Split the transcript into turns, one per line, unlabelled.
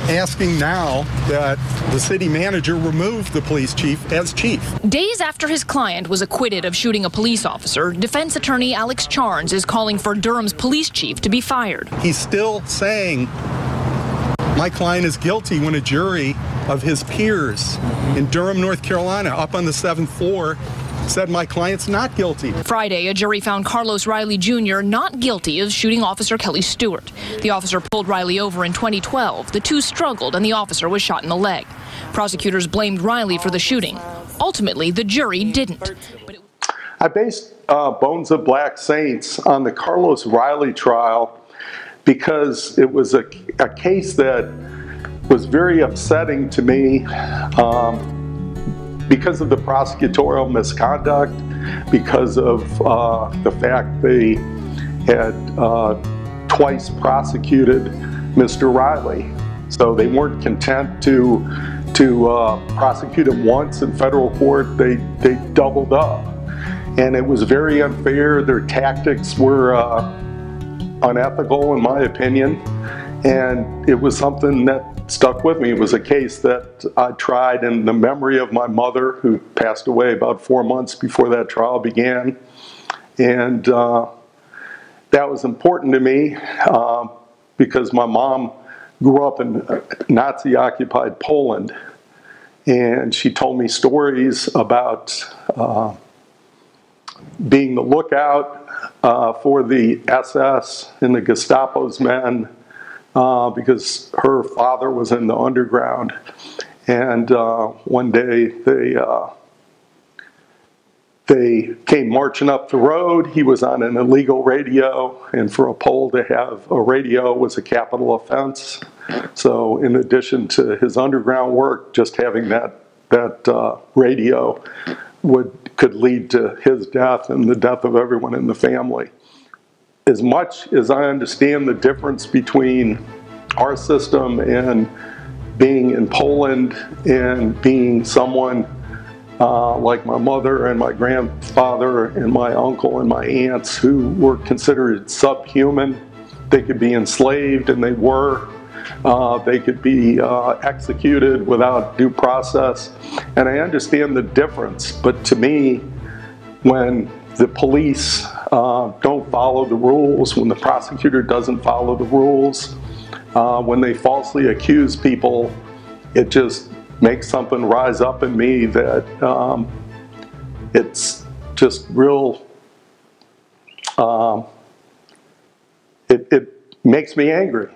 asking now that the city manager remove the police chief as chief.
Days after his client was acquitted of shooting a police officer, defense attorney Alex Charns is calling for Durham's police chief to be fired.
He's still saying my client is guilty when a jury of his peers in Durham, North Carolina, up on the 7th floor, said my client's not guilty.
Friday, a jury found Carlos Riley Jr. not guilty of shooting Officer Kelly Stewart. The officer pulled Riley over in 2012. The two struggled and the officer was shot in the leg. Prosecutors blamed Riley for the shooting. Ultimately, the jury didn't.
I based Bones of Black Saints on the Carlos Riley trial because it was a case that was very upsetting to me. Because of the prosecutorial misconduct, because of the fact they had twice prosecuted Mr. Riley. So they weren't content to prosecute him once in federal court, they doubled up. And it was very unfair. Their tactics were unethical, in my opinion. And it was something that stuck with me. It was a case that I tried in the memory of my mother, who passed away about 4 months before that trial began. And that was important to me because my mom grew up in Nazi-occupied Poland. And she told me stories about being the lookout for the SS and the Gestapo's men, because her father was in the underground. And one day they came marching up the road. He was on an illegal radio, and for a Pole to have a radio was a capital offense. So in addition to his underground work, just having that radio could lead to his death and the death of everyone in the family. As much as I understand the difference between our system and being in Poland and being someone like my mother and my grandfather and my uncle and my aunts who were considered subhuman, they could be enslaved, and they were. They could be executed without due process. And I understand the difference, but to me, when the police don't follow the rules, when the prosecutor doesn't follow the rules, when they falsely accuse people, it just makes something rise up in me that it's just real, it makes me angry.